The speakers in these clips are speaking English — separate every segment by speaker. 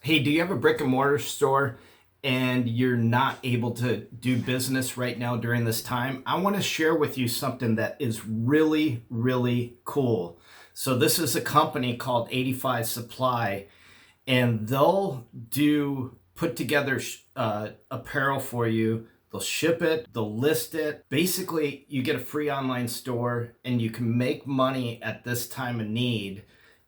Speaker 1: Hey, do you have a brick and mortar store and you're not able to do business right now during this time? I want to share with you something that is really, really cool. So, this is a company called 85 Supply, and they'll do put together apparel for you. They'll ship it, they'll list it. Basically, you get a free online store and you can make money at this time of need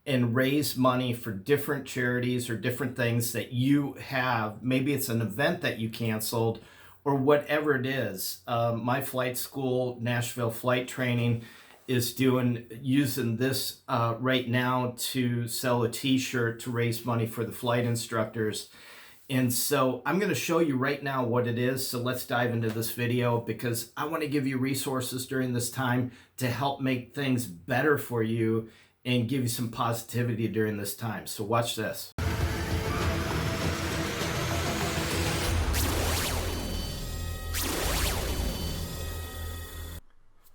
Speaker 1: and raise money for different charities or different things that you have. Maybe it's an event that you canceled or whatever it is. My flight school, Nashville Flight Training, is using this right now to sell a t-shirt to raise money for the flight instructors. And so I'm going to show you right now what it is. So let's dive into this video because I want to give you resources during this time to help make things better for you and give you some positivity during this time. So watch this.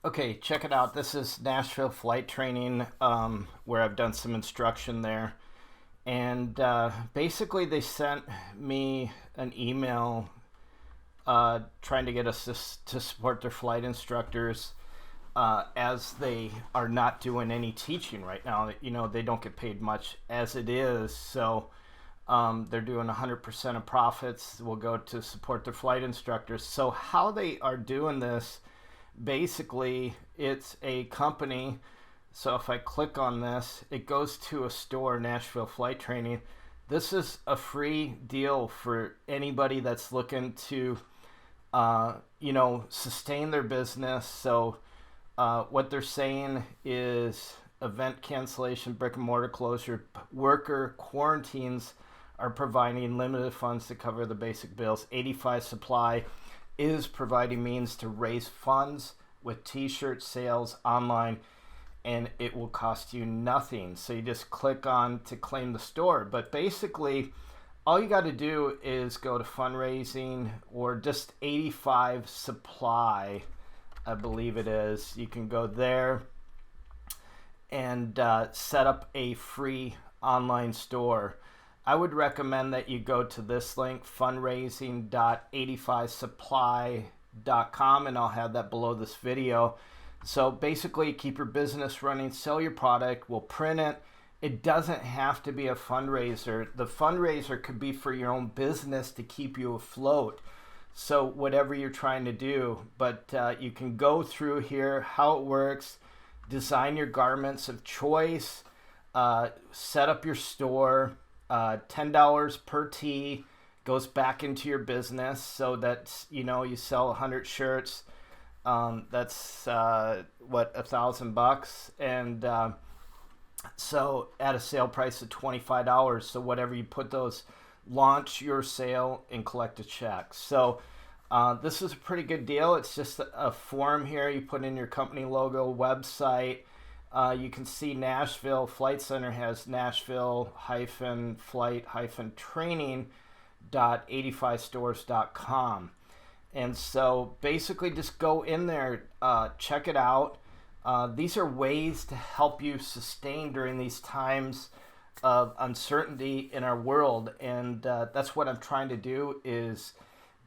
Speaker 1: Okay, check it out. This is Nashville Flight Training, where I've done some instruction there. And basically they sent me an email trying to get us to support their flight instructors as they are not doing any teaching right now. You know, they don't get paid much as it is. So they're doing 100% of profits will go to support their flight instructors. So how they are doing this, basically it's a company. So if I click on this, it goes to a store, Nashville Flight Training. This is a free deal for anybody that's looking to, sustain their business. So what they're saying is event cancellation, brick and mortar closure, worker quarantines are providing limited funds to cover the basic bills. 85 Supply is providing means to raise funds with t-shirt sales online, and it will cost you nothing. So you just click on to claim the store. But basically, all you got to do is go to fundraising or just 85 Supply, I believe it is. You can go there and set up a free online store. I would recommend that you go to this link, fundraising.85supply.com, and I'll have that below this video. So basically, keep your business running, sell your product, we'll print it. It doesn't have to be a fundraiser. The fundraiser could be for your own business to keep you afloat. So whatever you're trying to do, but you can go through here, how it works, design your garments of choice, set up your store, $10 per tee goes back into your business. So that, you sell 100 shirts. That's $1,000, and so at a sale price of $25. So whatever you put those, launch your sale and collect a check. So this is a pretty good deal. It's just a form here. You put in your company logo, website. You can see Nashville Flight Center has Nashville-flight-training.85stores.com. And so basically just go in there, check it out. These are ways to help you sustain during these times of uncertainty in our world. And that's what I'm trying to do, is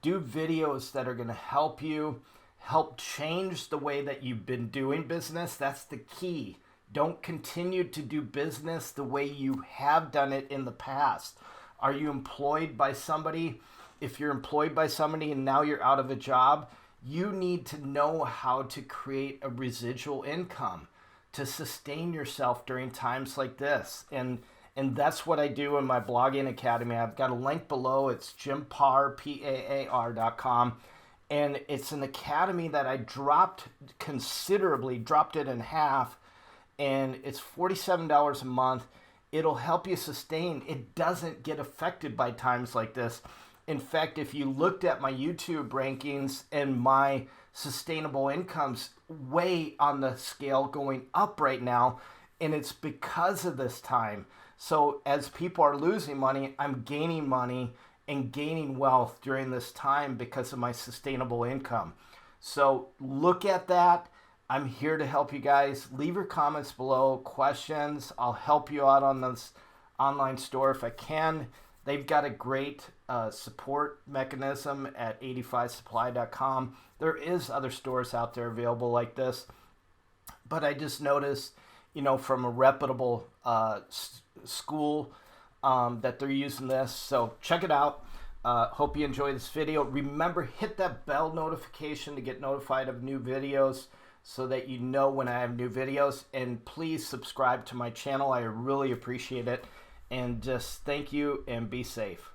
Speaker 1: do videos that are going to help you, help change the way that you've been doing business. That's the key. Don't continue to do business the way you have done it in the past. Are you employed by somebody? If you're employed by somebody and now you're out of a job, you need to know how to create a residual income to sustain yourself during times like this. And that's what I do in my blogging academy. I've got a link below. It's Paar, Paar.com. And it's an academy that I dropped considerably, dropped it in half. And it's $47 a month. It'll help you sustain. It doesn't get affected by times like this. In fact, if you looked at my YouTube rankings and my sustainable income's way on the scale going up right now, and it's because of this time. So as people are losing money, I'm gaining money and gaining wealth during this time because of my sustainable income. So look at that. I'm here to help you guys. Leave your comments below, questions. I'll help you out on this online store if I can. They've got a great support mechanism at 85supply.com. There is other stores out there available like this, but I just noticed, from a reputable school that they're using this. So check it out. Hope you enjoy this video. Remember, hit that bell notification to get notified of new videos so that you know when I have new videos. And please subscribe to my channel. I really appreciate it. And just thank you and be safe.